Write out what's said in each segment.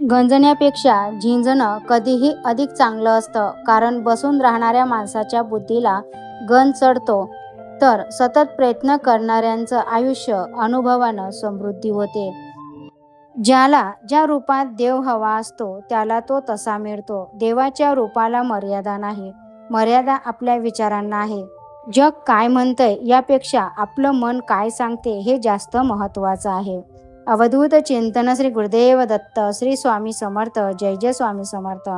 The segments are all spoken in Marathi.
गंजण्यापेक्षा झिंजणं कधीही अधिक चांगलं असतं, कारण बसून राहणाऱ्या माणसाच्या बुद्धीला गंज चढतो, तर सतत प्रयत्न करणाऱ्यांचं आयुष्य अनुभवानं समृद्धी होते. ज्याला ज्या रूपात देव हवा असतो त्याला तो तसा मिळतो. देवाच्या रूपाला मर्यादा नाही, मर्यादा आपल्या विचारांना आहे. जग काय म्हणतंय यापेक्षा आपलं मन काय सांगते हे जास्त महत्त्वाचं आहे. अवधूत चिंतन श्री गुरुदेव दत्त. श्री स्वामी समर्थ. जय जय स्वामी समर्थ.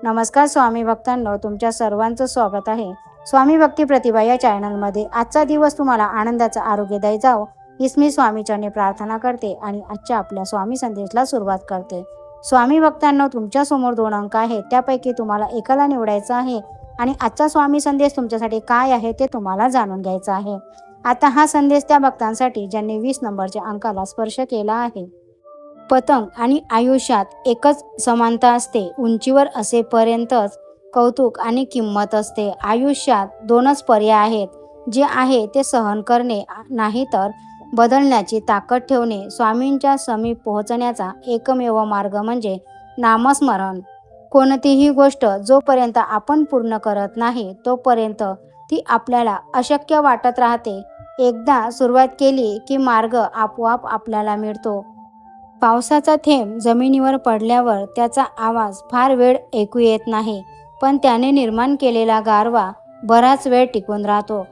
नमस्कार स्वामी भक्तांनो, तुमच्या सर्वांचं स्वागत आहे स्वामी भक्ती प्रतिभा या चॅनलमध्ये. आजचा दिवस तुम्हाला आनंदाचा आरोग्यदायी जाओ हीच मी स्वामीचरणी प्रार्थना करते आणि आजच्या आपल्या स्वामी संदेशला सुरुवात करते. स्वामी भक्तांनो, तुमच्या समोर 2 अंक आहेत, त्यापैकी तुम्हाला एकाला निवडायचं आहे आणि आजचा स्वामी संदेश तुमच्यासाठी काय आहे ते तुम्हाला जाणून घ्यायचं आहे. आता हा संदेश त्या भक्तांसाठी ज्यांनी 20 नंबरच्या अंकाला स्पर्श केला आहे. पतंग आणि आयुष्यात एकच समानता असते. उंचीवर असेपर्यंतच कौतुक आणि किंमत असते. आयुष्यात 2च पर्याय आहेत, जे आहे ते सहन करणे, नाही तर बदलण्याची ताकद ठेवणे. स्वामींच्या समीप पोहोचण्याचा एकमेव मार्ग म्हणजे नामस्मरण. कोणतीही गोष्ट जोपर्यंत आपण पूर्ण करत नाही तोपर्यंत ती आपल्याला अशक्य वाटत राहते. एकदा सुरुवात केली की मार्ग आपोआप आपल्याला मिळतो. पावसाचा थेंब जमिनीवर पडल्यावर त्याचा आवाज फार वेळ ऐकू येत नाही, पण त्याने निर्माण केलेला गारवा बराच वेळ टिकून राहतो.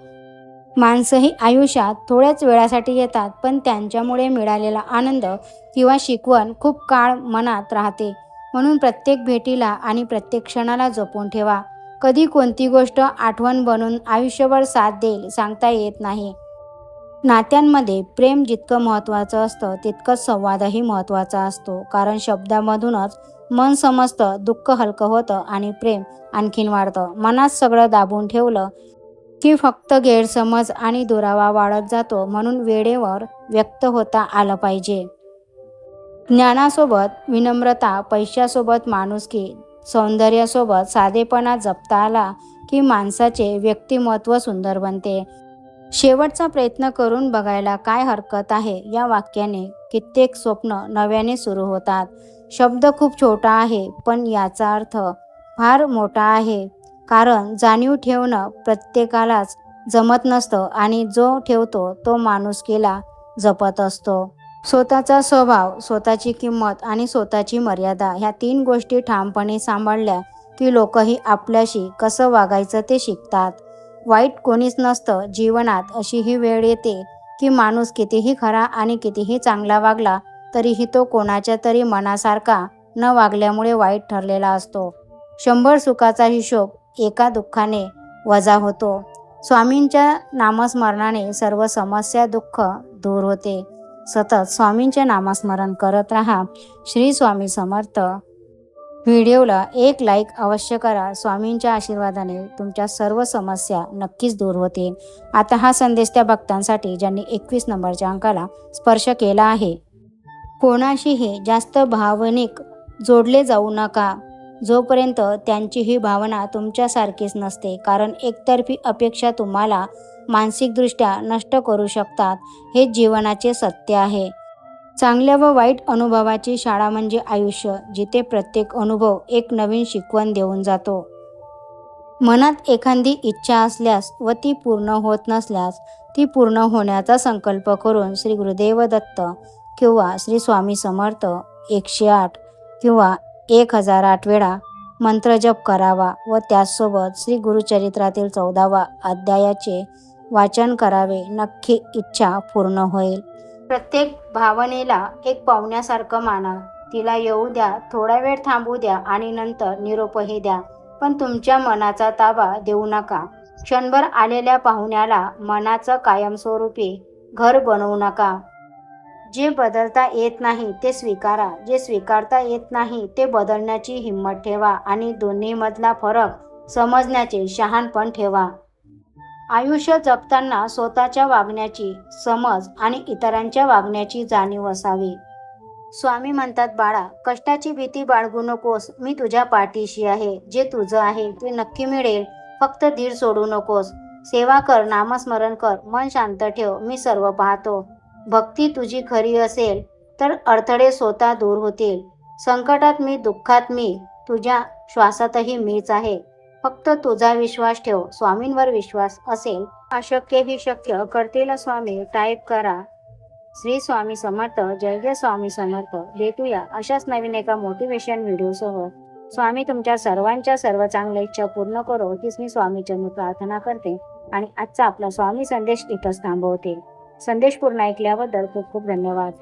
माणसंही आयुष्यात थोड्याच वेळासाठी येतात, पण त्यांच्यामुळे मिळालेला आनंद किंवा शिकवण खूप काळ मनात राहते. म्हणून प्रत्येक भेटीला आणि प्रत्येक क्षणाला जपून ठेवा. कधी कोणती गोष्ट आठवण बनून आयुष्यभर साथ देईल सांगता येत नाही. नात्यांमध्ये प्रेम जितकं महत्त्वाचं असतं तितकंच संवादही महत्त्वाचा असतो, कारण शब्दामधूनच मन समजतं, दुःख हलकं होतं आणि प्रेम आणखीन वाढतं. मनात सगळं दाबून ठेवलं की फक्त गैरसमज आणि दुरावा वाढत जातो. म्हणून वेळेवर व्यक्त होता आलं पाहिजे. ज्ञानासोबत विनम्रता, पैशासोबत माणुसकी, सौंदर्यासोबत साधेपणा जपता आला की माणसाचे व्यक्तिमत्व सुंदर बनते. शेवटचा प्रयत्न करून बघायला काय हरकत आहे या वाक्याने कित्येक स्वप्न नव्याने सुरू होतात. शब्द खूप छोटा आहे, पण याचा अर्थ फार मोठा आहे, कारण जाणीव ठेवणं प्रत्येकालाच जमत नसतं आणि जो ठेवतो तो माणुसकीला जपत असतो. स्वतःचा स्वभाव, स्वतःची किंमत आणि स्वतःची मर्यादा ह्या 3 गोष्टी ठामपणे सांभाळल्या की लोकही आपल्याशी कसं वागायचं ते शिकतात. वाईट कोणीच नसतं जीवनात. अशीही वेळ येते की माणूस कितीही खरा आणि कितीही चांगला वागला तरीही तो कोणाच्या तरी मनासारखा न वागल्यामुळे वाईट ठरलेला असतो. 100 सुखाचा हिशोब एका दुःखाने वजा होतो. स्वामींच्या नामस्मरणाने सर्व समस्या, दुःख दूर होते. सतत स्वामींचे नामस्मरण करत राहा. श्री स्वामी समर्थ. व्हिडिओला एक लाईक अवश्य करा. स्वामींच्या आशीर्वादाने तुमच्या सर्व समस्या नक्कीच दूर होतील. आता हा संदेश त्या भक्तांसाठी ज्यांनी 21 नंबरच्या अंकाला स्पर्श केला आहे. कोणाशीही जास्त भावनिक जोडले जाऊ नका जोपर्यंत त्यांची ही भावना तुमच्यासारखीच नसते, कारण एकतर्फी अपेक्षा तुम्हाला मानसिकदृष्ट्या नष्ट करू शकतात. हे जीवनाचे सत्य आहे. चांगल्या व वाईट अनुभवाची शाळा म्हणजे आयुष्य, जिथे प्रत्येक अनुभव एक नवीन शिकवण देऊन जातो. मनात एखादी इच्छा असल्यास व ती पूर्ण होत नसल्यास ती पूर्ण होण्याचा संकल्प करून श्री गुरुदेव दत्त किंवा श्री स्वामी समर्थ 108 किंवा 1008 वेळा मंत्रजप करावा व त्याचसोबत श्री गुरुचरित्रातील 14व्या अध्यायाचे वाचन करावे. नक्की इच्छा पूर्ण होईल. प्रत्येक भावनेला एक पाहुण्यासारखं माना. तिला येऊ द्या, थोडा वेळ थांबू द्या आणि नंतर निरोपही द्या, पण तुमच्या मनाचा ताबा देऊ नका. क्षणभर आलेल्या पाहुण्याला मनाचं कायमस्वरूपी घर बनवू नका. जे बदलता येत नाही ते स्वीकारा. जे स्वीकारता येत नाही ते बदलण्याची हिंमत ठेवा आणि दोन्हीमधला फरक समजण्याचे शहाणपण ठेवा. आयुष्य जगताना स्वतःच्या वागण्याची समज आणि इतरांच्या वागण्याची जाणीव असावी. स्वामी म्हणतात, बाळा, कष्टाची भीती बाळगू नकोस. मी तुझ्या पाठीशी आहे. जे तुझं आहे ते नक्की मिळेल. फक्त धीर सोडू नकोस. सेवा कर, नामस्मरण कर, मन शांत ठेव. मी सर्व पाहतो. भक्ती तुझी खरी असेल तर अडथळे स्वतः दूर होतील. संकटात मी, दुःखात मी, तुझ्या श्वासातही मीच आहे. फक्त तुझा विश्वास ठेव. स्वामींवर विश्वास असेल, अशक्य ही शक्य करतील स्वामी. टाईप करा श्री स्वामी समर्थ. जय जय स्वामी समर्थ. भेटूया अशाच नवीन एका मोटिवेशन व्हिडिओसह. स्वामी तुमच्या सर्वांच्या सर्व चांगल्या इच्छा पूर्ण करो हीच मी स्वामीचरणी प्रार्थना करते आणि आजचा आपला स्वामी संदेश इथंच थांबवते. संदेश पूर्ण ऐकल्याबद्दल खूप खूप धन्यवाद.